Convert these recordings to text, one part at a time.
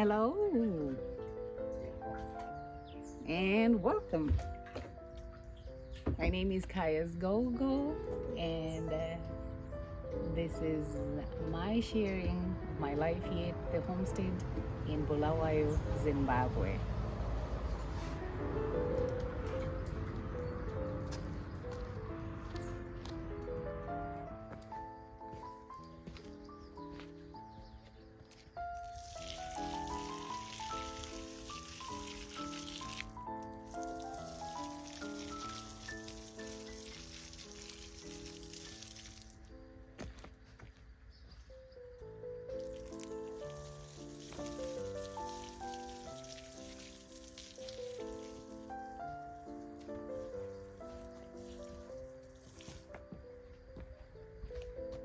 Hello and welcome. My name is Kayasgogo, and this is my sharing of my life here at the homestead in Bulawayo, Zimbabwe.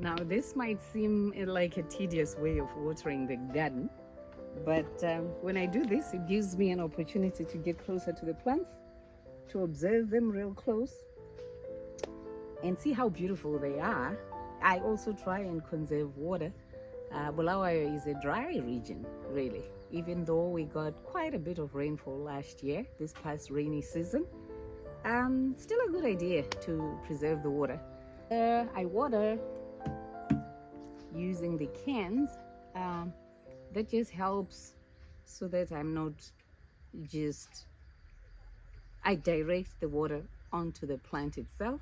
Now, this might seem like a tedious way of watering the garden, but when I do this, it gives me an opportunity to get closer to the plants, to observe them real close, and see how beautiful they are. I also try and conserve water. Bulawayo is a dry region, really, even though we got quite a bit of rainfall last year, this past rainy season. Still a good idea to preserve the water. I water using the cans. That just helps so that I direct the water onto the plant itself,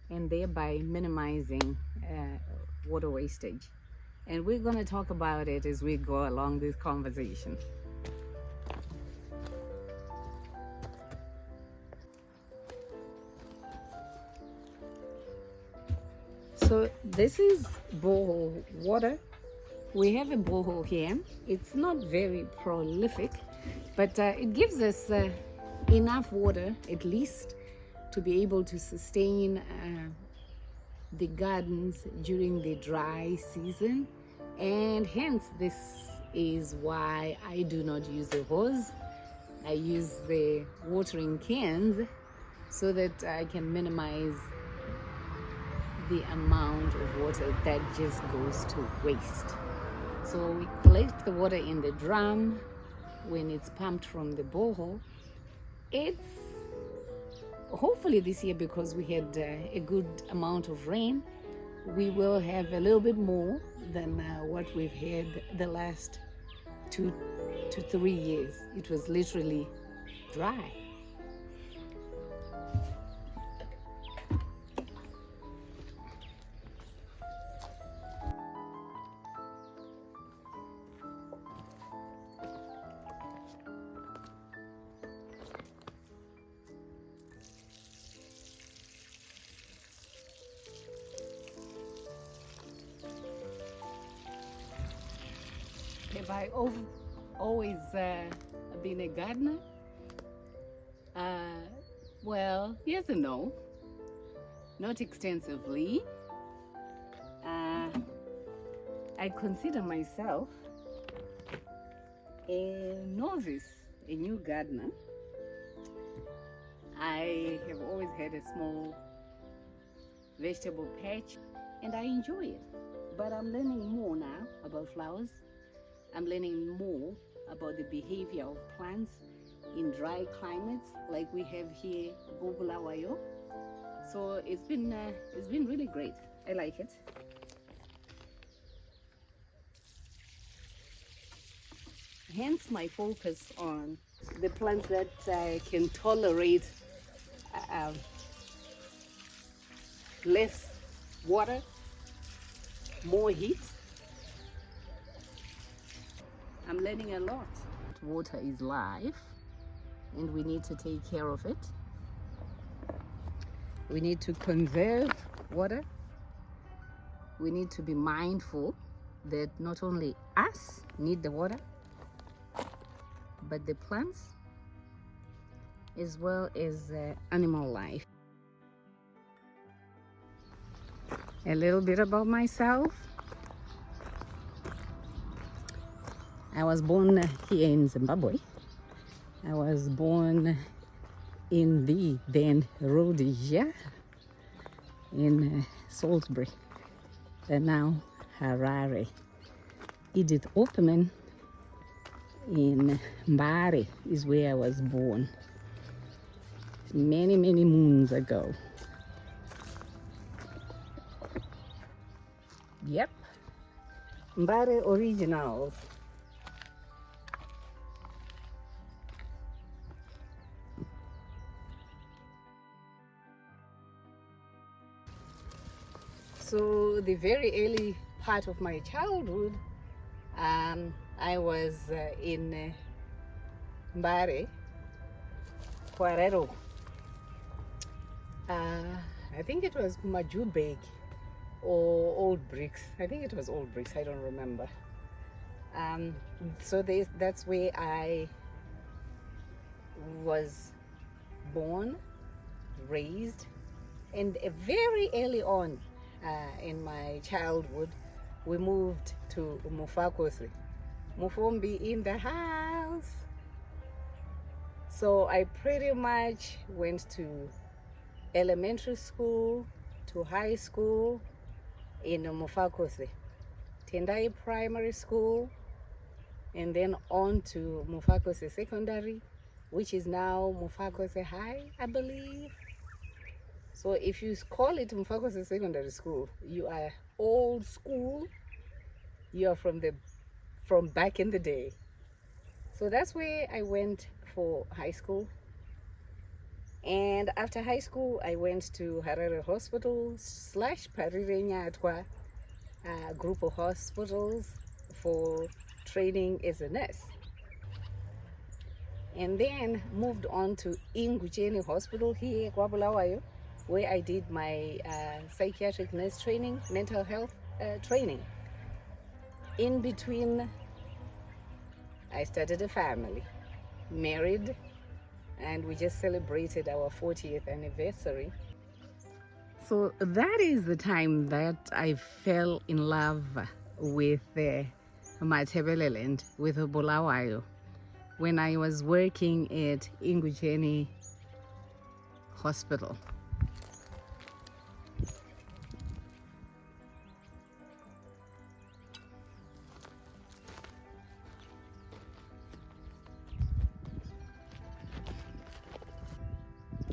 and thereby minimizing water wastage. And we're going to talk about it as we go along this conversation. So this is borehole water. We have a borehole here. It's not very prolific, but it gives us enough water, at least, to be able to sustain the gardens during the dry season. And hence, this is why I do not use a hose. I use the watering cans so that I can minimize the amount of water that just goes to waste. So we collect the water in the drum when it's pumped from the borehole. It's hopefully this year, because we had a good amount of rain, we will have a little bit more than what we've had the last 2 to 3 years. It was literally dry. Have I always been a gardener? Well, yes and no. Not extensively. I consider myself a novice, a new gardener. I have always had a small vegetable patch, and I enjoy it. But I'm learning more now about flowers. I'm learning more about the behavior of plants in dry climates like we have here in Bulawayo. So it's been really great. I like it. Hence my focus on the plants that can tolerate less water, more heat. I'm learning a lot. Water is life, and we need to take care of it. We need to conserve water. We need to be mindful that not only us need the water, but the plants as well as animal life. A little bit about myself. I was born here in Zimbabwe. I was born in the then Rhodesia in Salisbury, and now Harare. Edith Opperman in Mbare is where I was born many, many moons ago. Yep, Mbare originals. So the very early part of my childhood, I was in Mbare, Kwarero. I think it was Majubeg or Old Bricks. I think it was Old Bricks, I don't remember. So that's where I was born, raised, and very early on in my childhood, we moved to Mufakose. Mufumbi in the house. So I pretty much went to elementary school, to high school in Mufakose, Tendai Primary School, and then on to Mufakose Secondary, which is now Mufakose High, I believe. So if you call it Mufakose Secondary School, you are old school. You are from back in the day. So that's where I went for high school. And after high school, I went to Harare Hospital / Parire Nyatwa group of hospitals for training as a nurse. And then moved on to Ingujeni Hospital here, Bulawayo, where I did my psychiatric nurse training, mental health training. In between, I started a family, married, and we just celebrated our 40th anniversary. So that is the time that I fell in love with Matebeleland, with Bulawayo, when I was working at Ingujeni Hospital.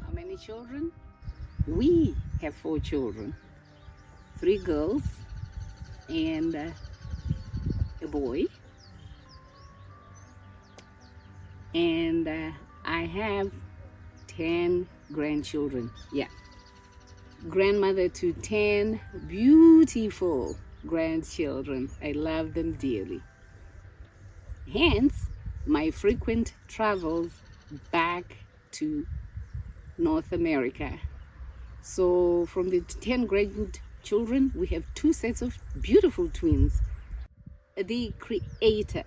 How many children? We have 4 children, 3 girls and a boy. And I have 10 grandchildren. Yeah, grandmother to 10 beautiful grandchildren. I love them dearly. Hence my frequent travels back to North America. So from the 10 grandchildren, we have 2 sets of beautiful twins. The Creator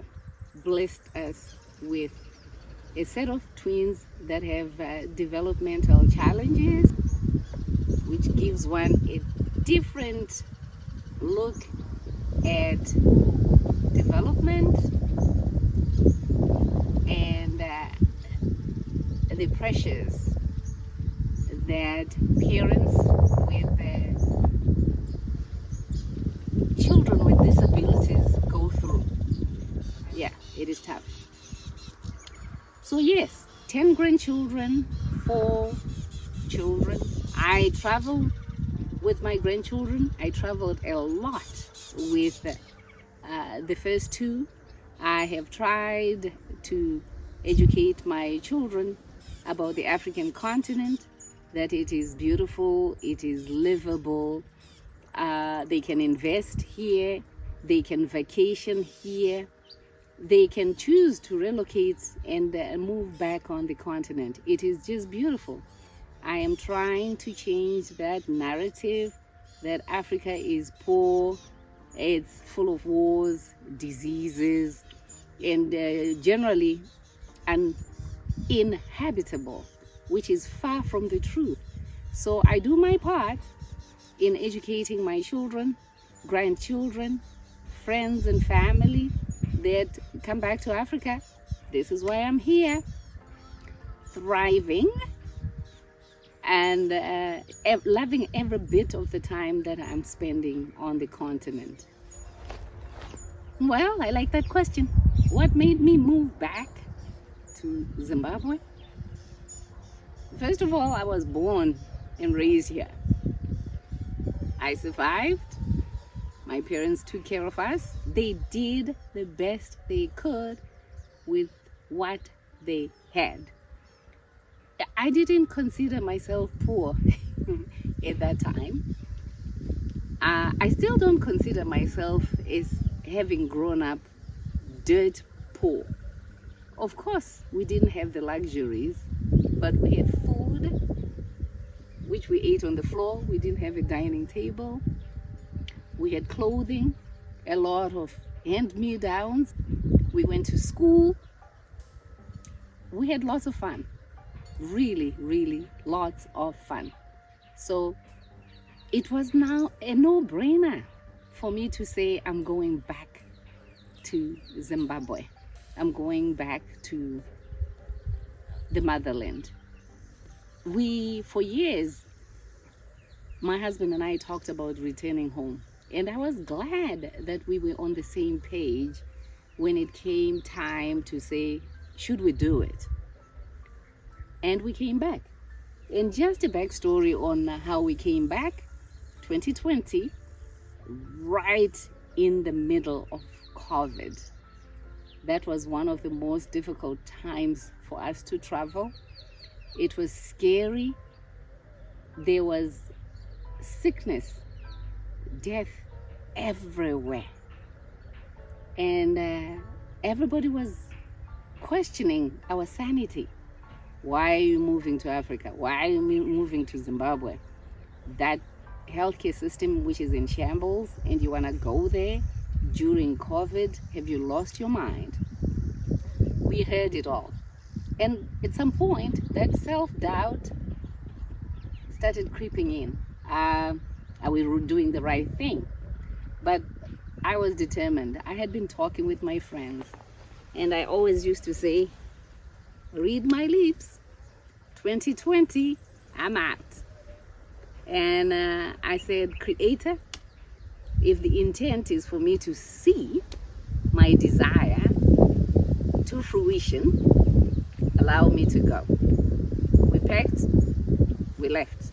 blessed us with a set of twins that have developmental challenges, which gives one a different look at development and the pressures that parents with children with disabilities go through. Yeah, it is tough. So yes, 10 grandchildren, 4 children. I travel with my grandchildren. I traveled a lot with the first 2. I have tried to educate my children about the African continent, that it is beautiful, it is livable, they can invest here, they can vacation here, they can choose to relocate and move back on the continent. It is just beautiful. I am trying to change that narrative that Africa is poor, it's full of wars, diseases, and generally uninhabitable, which is far from the truth. So I do my part in educating my children, grandchildren, friends and family that come back to Africa. This is why I'm here, thriving and loving every bit of the time that I'm spending on the continent. Well, I like that question. what made me move back to Zimbabwe? First of all, I was born and raised here. I survived. My parents took care of us. They did the best they could with what they had. I didn't consider myself poor at that time. I still don't consider myself as having grown up dirt poor. Of course, we didn't have the luxuries, but we had food, which we ate on the floor. We didn't have a dining table. We had clothing, a lot of hand-me-downs. We went to school. We had lots of fun. Really, really lots of fun. So it was now a no-brainer for me to say I'm going back to Zimbabwe. I'm going back to the motherland. For years, my husband and I talked about returning home. And I was glad that we were on the same page when it came time to say, should we do it? And we came back. And just a backstory on how we came back, 2020, right in the middle of COVID. That was one of the most difficult times for us to travel. It was scary. There was sickness, death everywhere. And everybody was questioning our sanity. Why are you moving to Africa? Why are you moving to Zimbabwe? That healthcare system which is in shambles, and you want to go there during COVID? Have you lost your mind? We heard it all. And at some point, that self-doubt started creeping in. Are we doing the right thing? But I was determined. I had been talking with my friends, and I always used to say, read my lips, 2020, I'm out. And I said, Creator, if the intent is for me to see my desire to fruition, allow me to go. We packed, we left.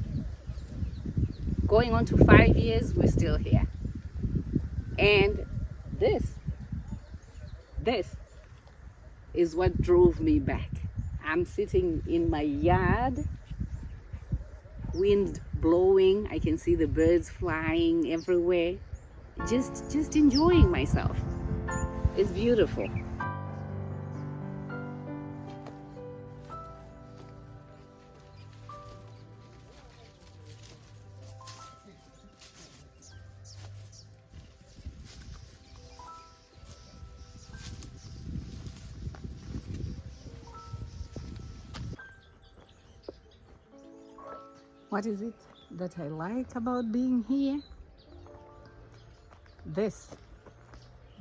Going on to 5 years, we're still here. And this is what drove me back. I'm sitting in my yard, wind blowing, I can see the birds flying everywhere, just enjoying myself. It's beautiful. What is it that I like about being here?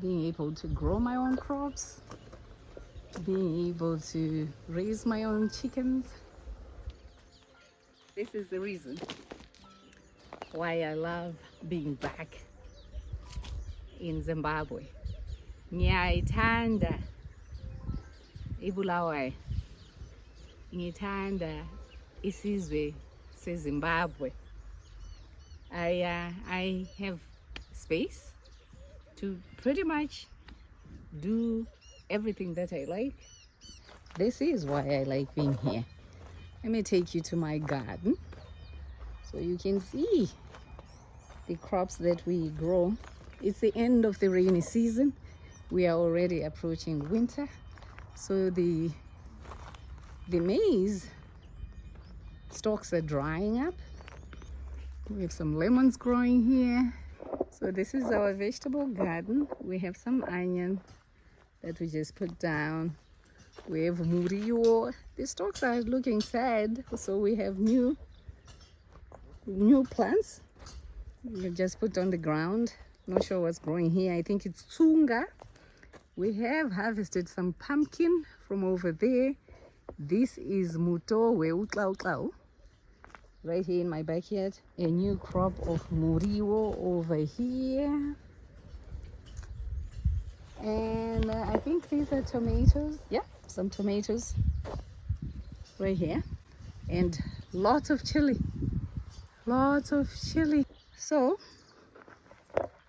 Being able to grow my own crops, being able to raise my own chickens. This is the reason why I love being back in Zimbabwe. Ngiyayithanda iBulawayo. Ngiyithanda isizwe Zimbabwe. I have space to pretty much do everything that I like. This is why I like being here. Let me take you to my garden so you can see the crops that we grow. It's the end of the rainy season. We are already approaching winter. So the maize stalks are drying up. We have some lemons growing here. So this is our vegetable garden. We have some onion that we just put down. We have muriwo. The stalks are looking sad, so we have new plants we just put on the ground. Not sure what's growing here. I think it's tsunga. We have harvested some pumpkin from over there. This is mutowe utlautlao. Right here in my backyard, a new crop of muriwo over here. And I think these are tomatoes. Yeah, some tomatoes right here. And lots of chili. Lots of chili. So,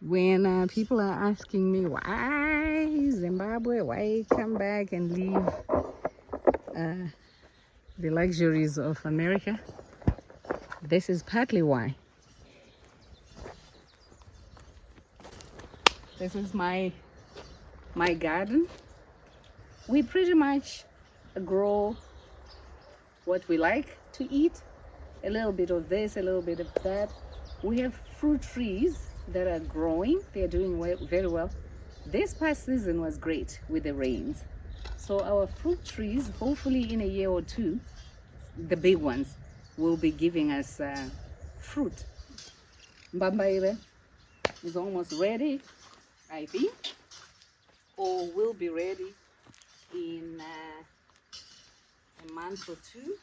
when people are asking me why Zimbabwe, why come back and leave the luxuries of America, this is partly why. This is my garden. We pretty much grow what we like to eat. A little bit of this, a little bit of that. We have fruit trees that are growing. They're doing very well. This past season was great with the rains. So our fruit trees, hopefully in a year or two, the big ones, will be giving us fruit. Mbambaire is almost ready, I think, or will be ready in a month or two.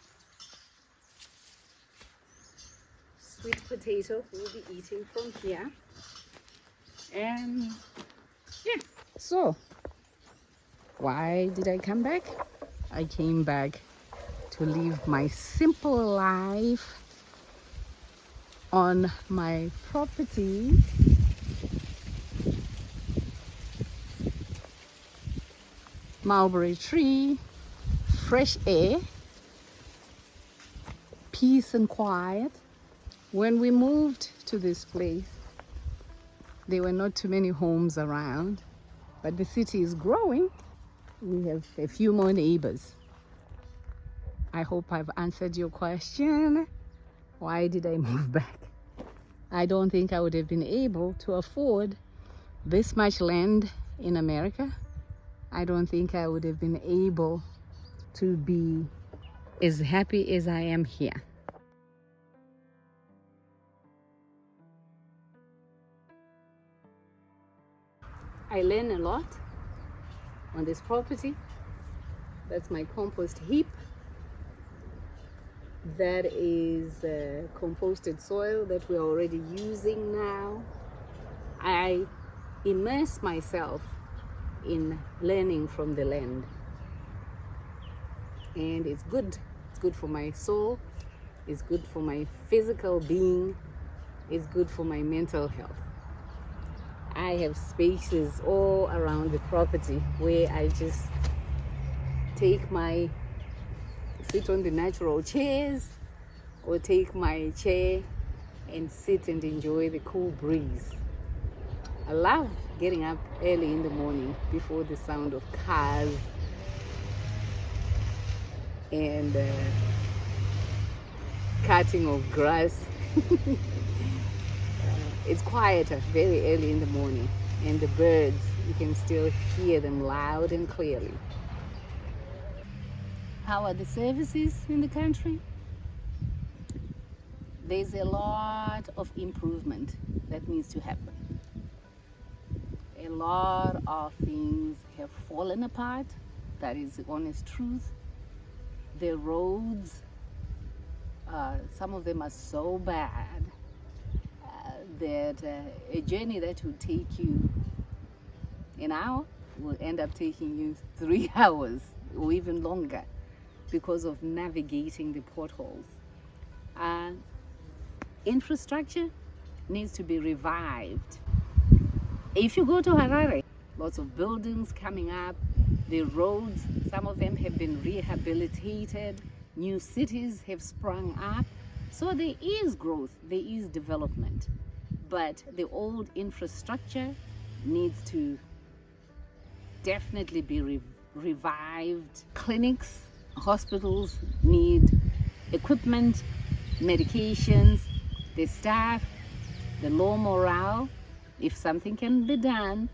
Sweet potato we'll be eating from here. And yeah, so why did I come back? I came back to live my simple life on my property. Mulberry tree, fresh air, peace and quiet. When we moved to this place, there were not too many homes around, but the city is growing. We have a few more neighbors. I hope I've answered your question. Why did I move back? I don't think I would have been able to afford this much land in America. I don't think I would have been able to be as happy as I am here. I learn a lot on this property. That's my compost heap. That is composted soil that we're already using now. I immerse myself in learning from the land. And it's good. It's good for my soul. It's good for my physical being. It's good for my mental health. I have spaces all around the property where I just sit on the natural chairs, or take my chair and sit and enjoy the cool breeze. I love getting up early in the morning before the sound of cars and cutting of grass. It's quieter very early in the morning, and the birds, you can still hear them loud and clearly. How are the services in the country? There's a lot of improvement that needs to happen. A lot of things have fallen apart. That is the honest truth. The roads, some of them are so bad that a journey that would take you an hour will end up taking you 3 hours or even longer because of navigating the potholes. Infrastructure needs to be revived. If you go to Harare, lots of buildings coming up, the roads, some of them have been rehabilitated, new cities have sprung up. So there is growth, there is development, but the old infrastructure needs to definitely be revived. Clinics, hospitals need equipment, medications, the staff, the low morale. If something can be done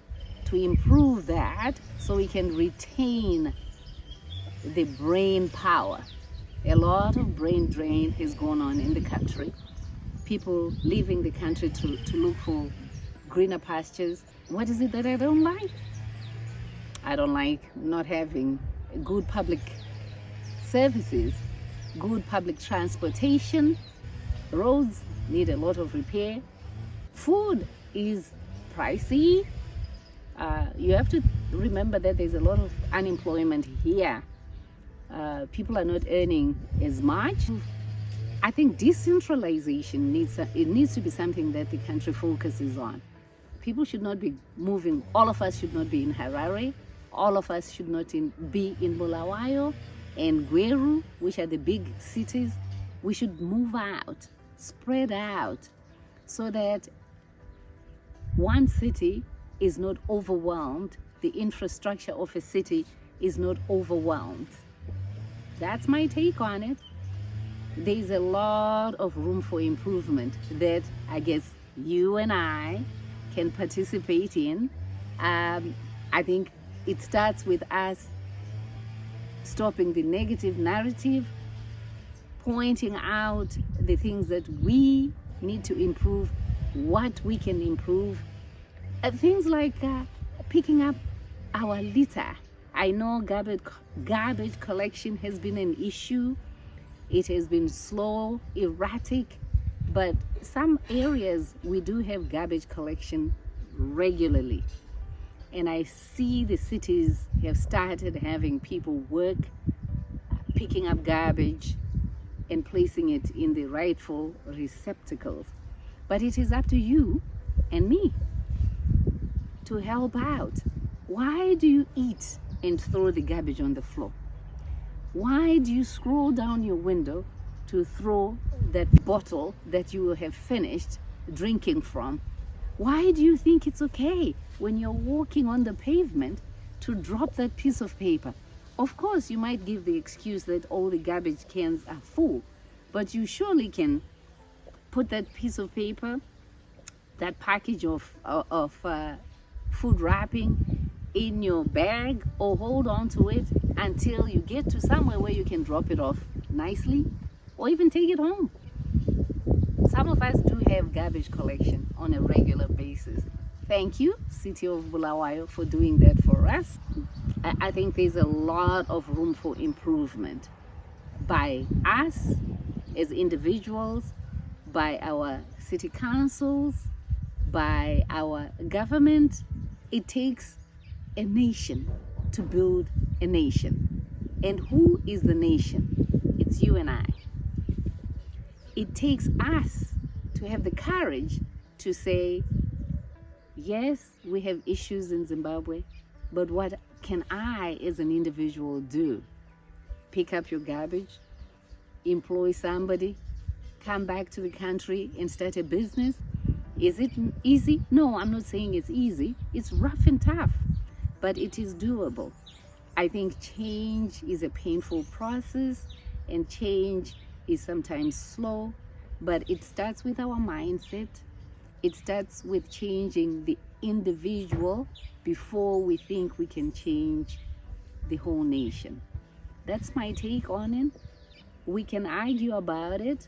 to improve that so we can retain the brain power. A lot of brain drain has gone on in the country. People leaving the country to look for greener pastures. What is it that I don't like? I don't like not having good public services, good public transportation. Roads need a lot of repair. Food is pricey. You have to remember that there's a lot of unemployment here. People are not earning as much. I think decentralization needs to be something that the country focuses on. People should not be moving. All of us should not be in Harare. All of us should not be in Bulawayo and Gweru, which are the big cities. We should move out, spread out, so that one city is not overwhelmed. The infrastructure of a city is not overwhelmed. That's my take on it. There's a lot of room for improvement that I guess you and I can participate in. I think it starts with us stopping the negative narrative, pointing out the things that we need to improve, what we can improve. Things like picking up our litter. I know garbage collection has been an issue. It has been slow, erratic, but some areas we do have garbage collection regularly. And I see the cities have started having people work picking up garbage and placing it in the rightful receptacles. But it is up to you and me to help out. Why do you eat and throw the garbage on the floor? Why do you scroll down your window to throw that bottle that you have finished drinking from? Why do you think it's okay when you're walking on the pavement to drop that piece of paper? Of course, you might give the excuse that all the garbage cans are full, but you surely can put that piece of paper, that package of food wrapping in your bag, or hold on to it until you get to somewhere where you can drop it off nicely, or even take it home. Some of us do have garbage collection on a regular basis. Thank you, City of Bulawayo, for doing that for us. I think there's a lot of room for improvement by us as individuals, by our city councils, by our government. It takes a nation to build a nation. And who is the nation? It's you and I. It takes us to have the courage to say, yes, we have issues in Zimbabwe, but what can I as an individual do? Pick up your garbage, employ somebody, come back to the country and start a business. Is it easy? No, I'm not saying it's easy. It's rough and tough, but it is doable. I think change is a painful process, and change is sometimes slow, but it starts with our mindset. It starts with changing the individual before we think we can change the whole nation. That's my take on it. We can argue about it,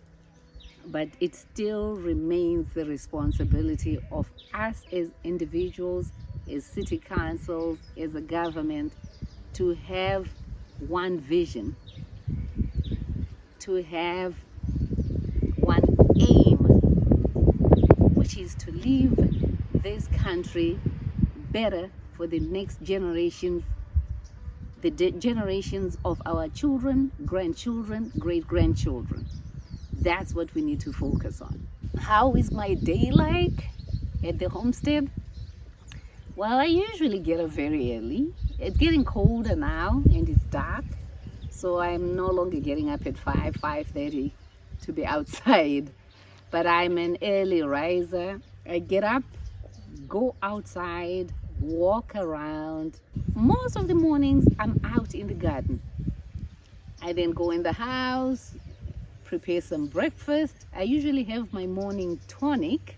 but it still remains the responsibility of us as individuals, as city councils, as a government, to have one vision, to have one aim, which is to leave this country better for the next generations, the generations of our children, grandchildren, great-grandchildren. That's what we need to focus on. How is my day like at the homestead? Well, I usually get up very early. It's getting colder now and it's dark, so I'm no longer getting up at 5:30 to be outside, but I'm an early riser. I get up, go outside, walk around. Most of the mornings I'm out in the garden. I then go in the house, prepare some breakfast. I usually have my morning tonic,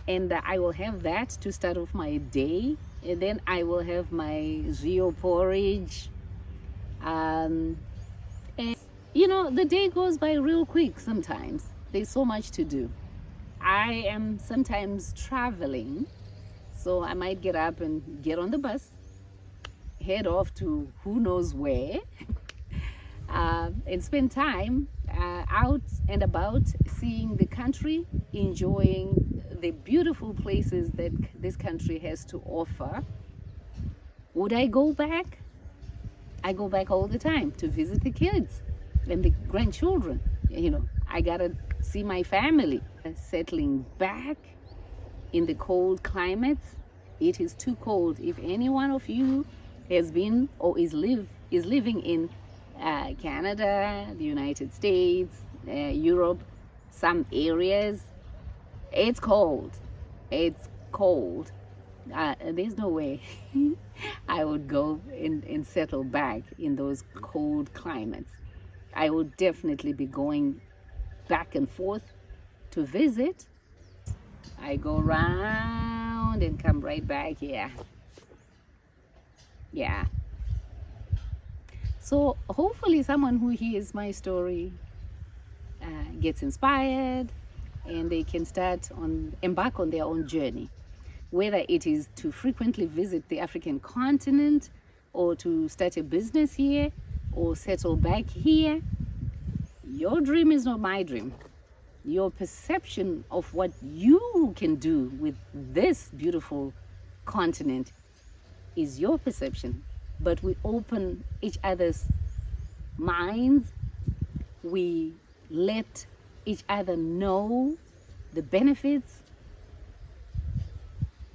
and I will have that to start off my day. And then I will have my Rio porridge. And you know, the day goes by real quick sometimes. There's so much to do. I am sometimes traveling, so I might get up and get on the bus, head off to who knows where, and spend time out and about, seeing the country, enjoying the beautiful places that this country has to offer. Would I go back? I go back all the time to visit the kids and the grandchildren. I gotta see my family. Settling back in the cold climates, it is too cold. If any one of you has been or is living in Canada, the United States, Europe, some areas, it's cold. It's cold. There's no way I would go and settle back in those cold climates. I would definitely be going back and forth to visit. I go around and come right back here. Yeah. So hopefully someone who hears my story gets inspired and they can embark on their own journey, whether it is to frequently visit the African continent or to start a business here or settle back here. Your dream is not my dream. Your perception of what you can do with this beautiful continent is your perception. But we open each other's minds. We let each other know the benefits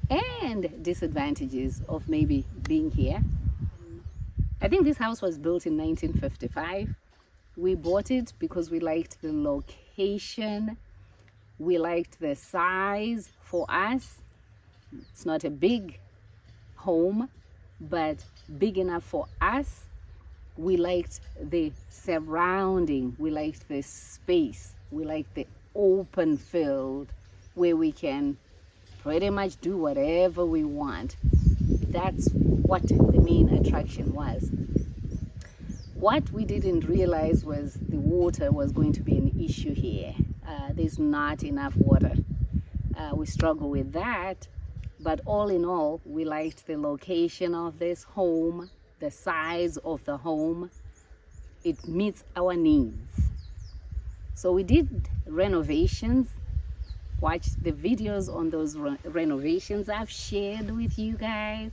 and disadvantages of maybe being here. I think this house was built in 1955. We bought it because we liked the location. We liked the size for us. It's not a big home, but big enough for us. We liked the surrounding. We liked the space. We liked the open field where we can pretty much do whatever we want. That's what the main attraction was. What we didn't realize was the water was going to be an issue here. There's not enough water. We struggle with that, but all in all, we liked the location of this home, the size of the home. It meets our needs. So we did renovations. Watch the videos on those renovations I've shared with you guys.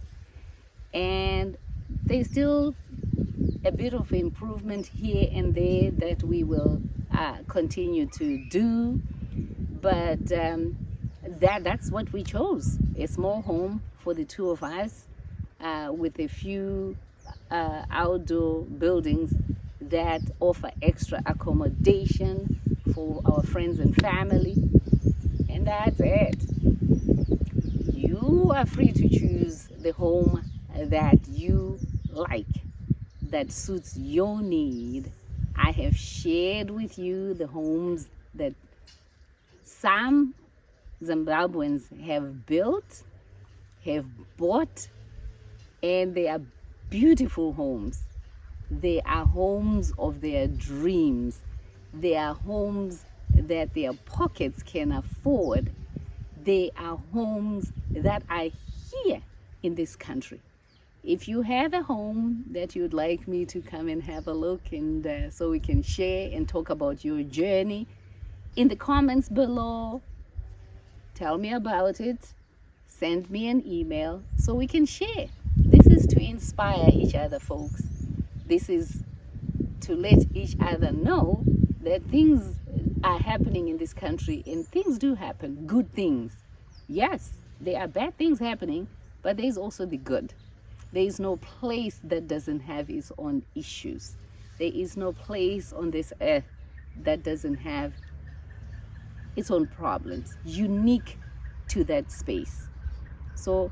And there's still a bit of improvement here and there that we will continue to do. But that's what we chose. A small home for the two of us with a few outdoor buildings that offer extra accommodation for our friends and family. And that's it. You are free to choose the home that you like, that suits your need. I have shared with you the homes that some Zimbabweans have built, have bought, and they are beautiful homes. They are homes of their dreams. They are homes that their pockets can afford. They are homes that are here in this country. If you have a home that you'd like me to come and have a look and so we can share and talk about your journey, in the comments below, tell me about it. Send me an email so we can share. This is to inspire each other, folks. This is to let each other know that things are happening in this country, and things do happen, good things. Yes, there are bad things happening, but there's also the good. There is no place that doesn't have its own issues. There is no place on this earth that doesn't have its own problems, unique to that space. So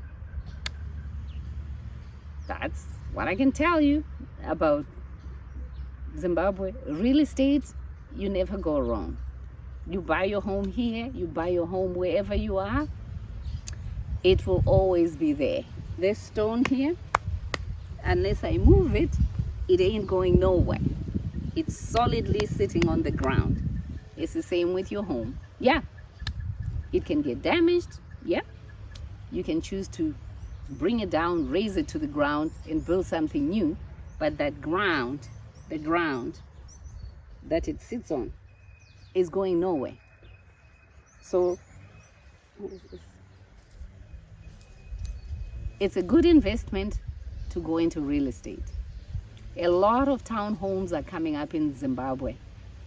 that's what I can tell you about Zimbabwe. Real estate, you never go wrong. You buy your home here, you buy your home wherever you are, it will always be there. This stone here, unless I move it, it ain't going nowhere. It's solidly sitting on the ground. It's the same with your home. Yeah, it can get damaged. Yeah, you can choose to bring it down, raise it to the ground and build something new, but that ground, the ground that it sits on, is going nowhere. So it's a good investment to go into real estate. A lot of townhomes are coming up in Zimbabwe,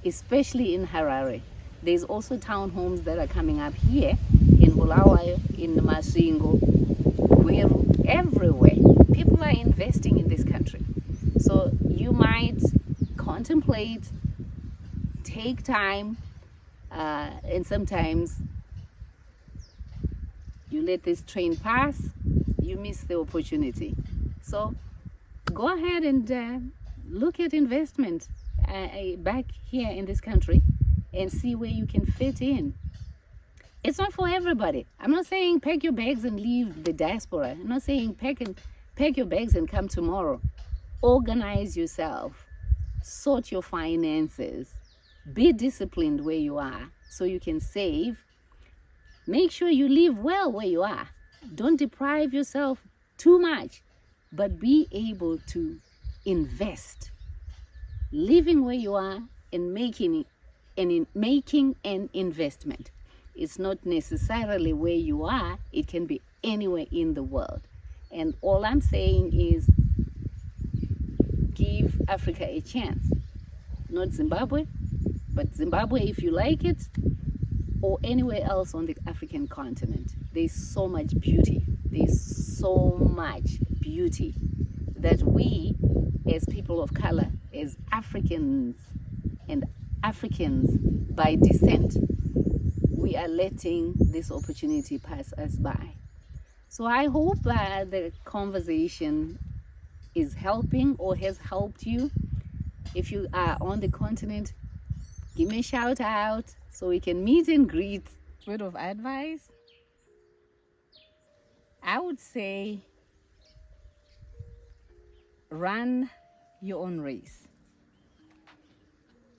especially in Harare. There's also townhomes that are coming up here in Bulawayo, in Masvingo, Gweru, everywhere. People are investing in this country. So you might contemplate, take time, and sometimes you let this train pass, you miss the opportunity. So go ahead and look at investment back here in this country and see where you can fit in. It's not for everybody. I'm not saying pack your bags and leave the diaspora. I'm not saying pack your bags and come tomorrow. Organize yourself, sort your finances, be disciplined where you are so you can save. Make sure you live well where you are. Don't deprive yourself too much, but be able to invest. Living where you are and making an investment. It's not necessarily where you are, it can be anywhere in the world. And all I'm saying is give Africa a chance. Not Zimbabwe, but Zimbabwe if you like it, or anywhere else on the African continent. There's so much beauty. There's so much beauty that we, as people of color, as Africans and Africans by descent, we are letting this opportunity pass us by. So I hope the conversation is helping or has helped you. If you are on the continent, give me a shout out so we can meet and greet. Word of advice, I would say run your own race.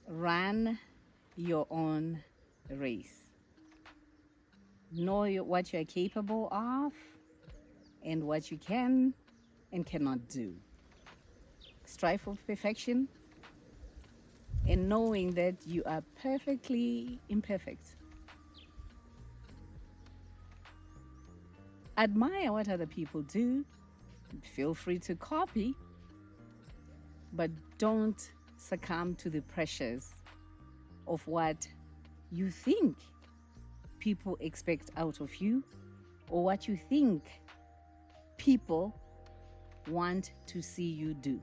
Run your own race. Know what you're capable of and what you can and cannot do. Strive for perfection and knowing that you are perfectly imperfect. Admire what other people do. Feel free to copy, but don't succumb to the pressures of what you think people expect out of you or what you think people want to see you do.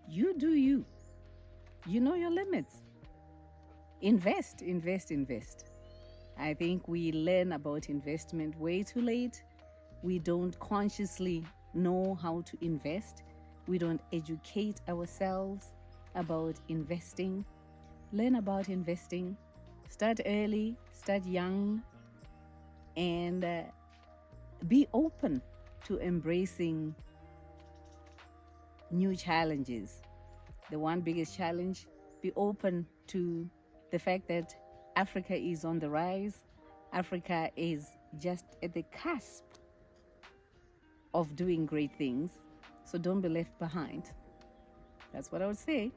You do you. You know your limits. Invest, invest, invest. I think we learn about investment way too late. We don't consciously know how to invest. We don't educate ourselves about investing. Learn about investing. Start early, start young, and be open to embracing new challenges. The one biggest challenge, be open to the fact that Africa is on the rise. Africa is just at the cusp of doing great things. So don't be left behind. That's what I would say.